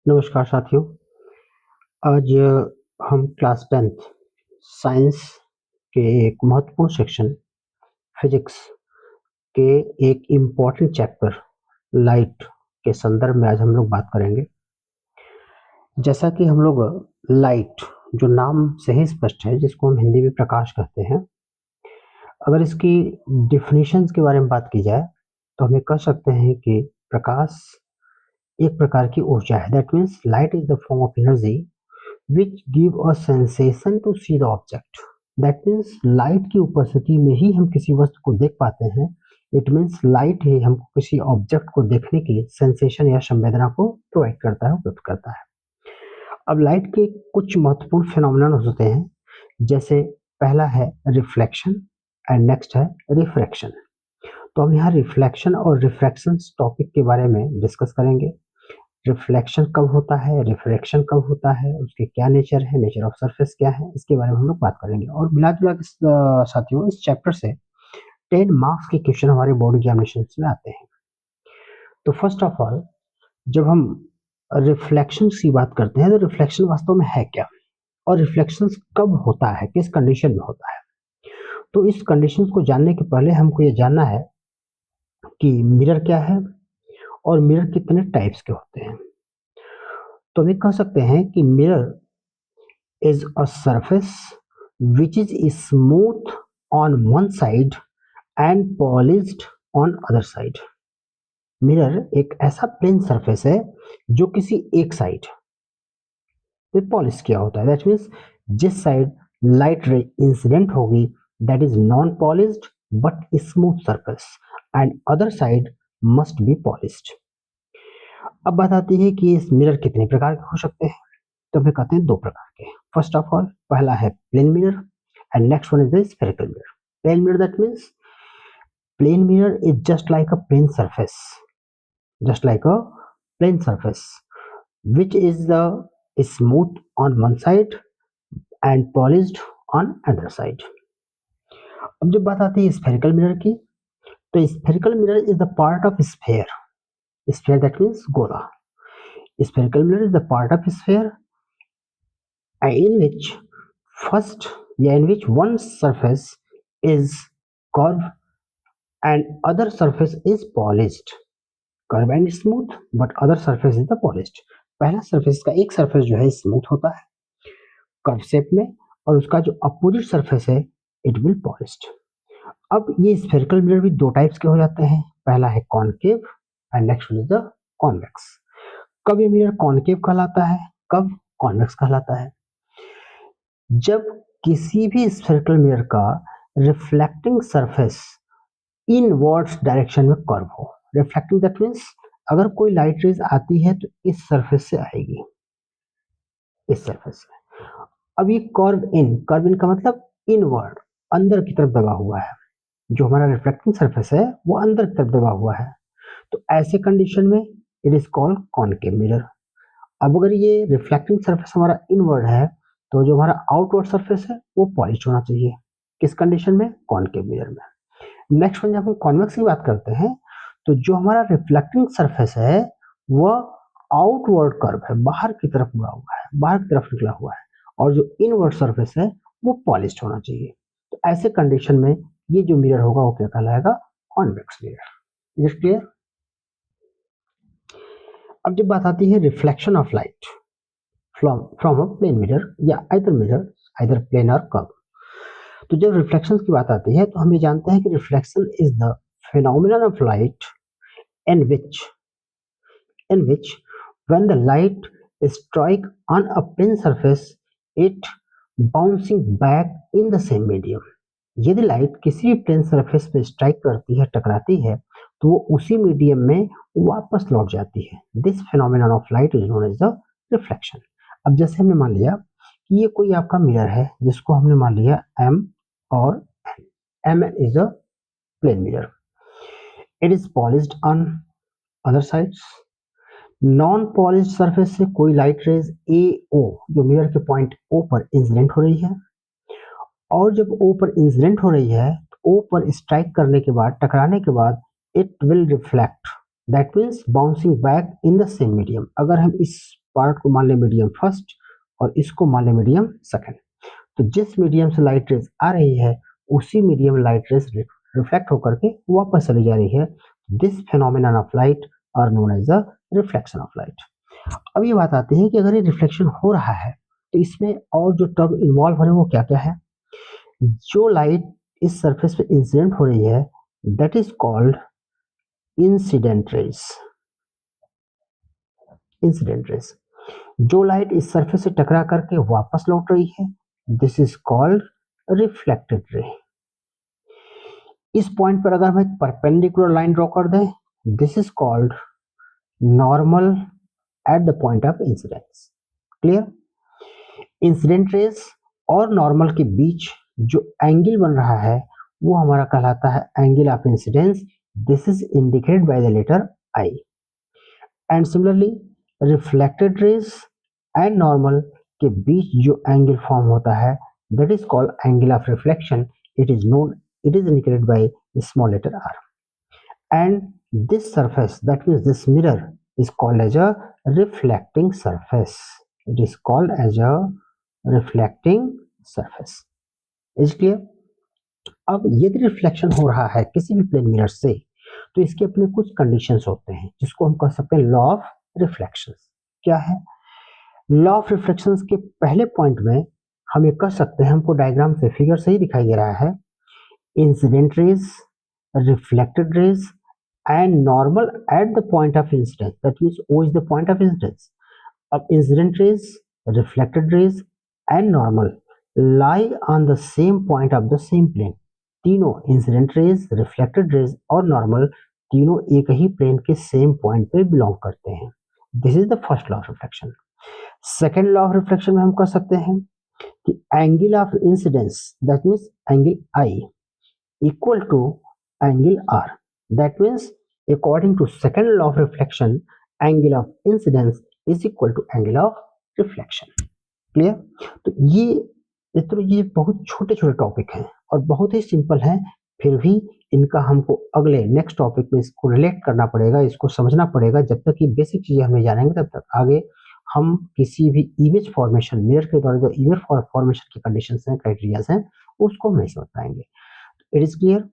नमस्कार साथियों। आज हम क्लास 10th साइंस के एक महत्वपूर्ण सेक्शन फिजिक्स के एक इम्पॉर्टेंट चैप्टर लाइट के संदर्भ में आज हम लोग बात करेंगे। जैसा कि हम लोग लाइट जो नाम से ही स्पष्ट है, जिसको हम हिंदी में प्रकाश कहते हैं, अगर इसकी डिफिनीशंस के बारे में बात की जाए तो हम ये कह सकते हैं कि प्रकाश एक प्रकार की ऊर्जा है। That means light is the form of energy which give a sensation to see the object. That means light की उपस्थिति में ही हम किसी वस्तु को देख पाते हैं। इट मीन्स लाइट ही हमको किसी ऑब्जेक्ट को देखने की सेंसेशन या संवेदना को प्रोवाइड करता है, उपलब्ध करता है। अब लाइट के कुछ महत्वपूर्ण फिनोमिनन होते हैं, जैसे पहला है रिफ्लेक्शन एंड नेक्स्ट है रिफ्रैक्शन। तो हम यहाँ रिफ्लेक्शन और रिफ्रैक्शन टॉपिक के बारे में डिस्कस करेंगे। रिफ्लेक्शन कब होता है, रिफ्रैक्शन कब होता है, उसके क्या नेचर है, नेचर ऑफ सरफेस क्या है, इसके बारे में हम लोग बात करेंगे। और मिला जुला के साथियों, इस चैप्टर से 10 मार्क्स के क्वेश्चन हमारे बोर्ड एग्जामिनेशन में आते हैं। तो फर्स्ट ऑफ ऑल, जब हम रिफ्लेक्शन की बात करते हैं तो रिफ्लेक्शन वास्तव में है क्या, और रिफ्लेक्शन कब होता है, किस कंडीशन में होता है। तो इस कंडीशन को जानने के पहले हमको ये जानना है कि मिरर क्या है और मिरर कितने टाइप्स के होते हैं। तो हम कह सकते हैं कि mirror is a surface which is smooth on one side and polished on other side. Mirror एक ऐसा प्लेन सरफेस है जो किसी एक साइड पे पॉलिश किया होता है। दैट मीन्स जिस साइड लाइट रे इंसिडेंट होगी that is non polished but smooth surface and other side must be polished. अब बात आती है कि इस मिरर कितने प्रकार के हो सकते हैं। तो हमें कहते हैं दो प्रकार के। फर्स्ट ऑफ ऑल, पहला है plane mirror and next one is the spherical mirror. Plane mirror that means plane mirror is just like a plane surface, just like a plain surface which is the smooth on one side and polished on other side. अब जब बात आती है spherical mirror की, तो spherical mirror is the part of sphere. Sphere that means गोला। Spherical mirror is the part of sphere in which one surface is curved and other surface is polished. Curved and smooth, but other surface is the polished. पहला surface का एक surface जो है smooth होता है curve shape में, और उसका जो अपोजिट सरफेस है इट विल पॉलिश्ड। अब ये स्फेरिकल मिरर भी दो टाइप्स के हो जाते हैं। पहला है concave and next is the convex. कब ये मिरर कॉनकेव कहलाता है, कब कॉन्वेक्स कहलाता है? जब किसी भी स्फेरिकल मिरर का रिफ्लेक्टिंग सरफेस इनवर्ड्स डायरेक्शन में कर्व हो। रिफ्लेक्टिंग दैट मीन्स अगर कोई लाइट रेज आती है तो इस सरफेस से आएगी, इस सरफेस से। अब ये कर्व इन का मतलब इनवर्ड, अंदर की तरफ दबा हुआ है। जो हमारा रिफ्लेक्टिंग सरफेस है वो अंदर की तरफ दबा हुआ है, तो ऐसे कंडीशन में it is called concave mirror. अब अगर ये रिफ्लेक्टिंग सरफेस हमारा इनवर्ड है तो जो हमारा आउटवर्ड सरफेस है वो पॉलिश होना चाहिए। किस कंडीशन में? कॉनकेव मिरर में। नेक्स्ट वन, जब हम कॉन्वेक्स की बात करते हैं तो जो हमारा रिफ्लेक्टिंग सरफेस है वह आउटवर्ड कर्व है, बाहर की तरफ मुड़ा हुआ है, बाहर की तरफ निकला हुआ है, और जो इनवर्ड सरफेस है वो पॉलिश्ड होना चाहिए। तो ऐसे कंडीशन में ये जो मिरर होगा वो क्या कहलाएगा? Convex mirror. Is it clear? अब जब बात आती है reflection of light from a plane mirror या आइदर प्लेन और कर्व, तो जब रिफ्लेक्शन की बात आती है तो हम ये जानते हैं कि reflection is the phenomenon of light in which when the light strike on a plane surface it bouncing back in the same medium. यदि लाइट किसी भी प्लेन सरफेस पे स्ट्राइक करती है, टकराती है, तो वो उसी मीडियम में वापस लौट जाती है। This phenomenon of light is known as the reflection. अब जैसे हमने मान लिया कि ये कोई आपका मिरर है जिसको हमने मान लिया M और N। M is a plane mirror. It is polished on other sides. Non polished surface से कोई लाइट रेज AO जो मिरर के पॉइंट O पर इंसिडेंट हो रही है, और जब O पर इंसिडेंट हो रही है तो O पर स्ट्राइक करने के बाद, टकराने के बाद it will reflect, that means bouncing back in the same medium. अगर हम इस पार्ट को मान ले मीडियम फर्स्ट और इसको मान ले मीडियम सेकंड। तो जिस मीडियम से लाइट रेज आ रही है उसी मीडियम लाइट रेज रिफ्लेक्ट होकर के वापस चली जा रही है। This phenomenon of light are known as the reflection of light. अब ये बात आती है कि अगर ये रिफ्लेक्शन हो रहा है तो इसमें और जो टर्म इन्वॉल्व हो रहे हैं वो क्या क्या है। जो लाइट इस सरफेस पे इंसिडेंट हो रही है that is called incident raise. Incident raise. जो लाइट इस सरफेस से टकरा करके वापस लौट रही है this is called reflected ray. इस पॉइंट पर अगर हम एक परपेंडिकुलर लाइन ड्रॉ कर दें this is called normal at the point of incidence. Clear. Incident raise और नॉर्मल के बीच जो एंगल बन रहा है वो हमारा कहलाता है angle of incidence. This is indicated by the letter I. And similarly reflected rays and normal के बीच जो एंगल फॉर्म होता है that is called angle of reflection. It is indicated by small letter R. And this surface that means this mirror is called as a reflecting surface. It is called as a reflecting surface. Is clear? अब यदि reflection हो रहा है किसी भी plane mirror से तो इसके अपने कुछ कंडीशंस होते हैं जिसको हम कह सकते हैं लॉ ऑफ रिफ्लेक्शन। क्या है लॉ ऑफ रिफ्लेक्शन के पहले पॉइंट में हम ये कह सकते हैं, हमको डायग्राम से फिगर से ही दिखाई दे रहा है, incident raise, reflected raise and normal at the point of incidence. That means O is the point of incidence. अब incident rays, reflected rays and normal lie on the same point of the same plane. तीनों incident rays, reflected rays और normal तीनों एक ही plane के same point पे belong करते हैं. This is the first law of reflection. Second law of reflection में हम कह सकते हैं कि angle of incidence, that means angle I equal to angle R. That means according to second law of reflection angle of incidence is equal to angle of reflection. Clear? तो ये बहुत छोटे छोटे टॉपिक हैं और बहुत ही सिंपल हैं, फिर भी इनका हमको अगले नेक्स्ट टॉपिक में इसको रिलेट करना पड़ेगा, इसको समझना पड़ेगा। जब तक ये बेसिक चीजें हम नहीं जानेंगे तब तक आगे हम किसी भी इमेज फॉर्मेशन मिरर के द्वारा जो इमेज फॉर्मेशन की कंडीशंस हैं, क्राइटेरियाज हैं, उसको हम नहीं समझ पाएंगे। It is clear.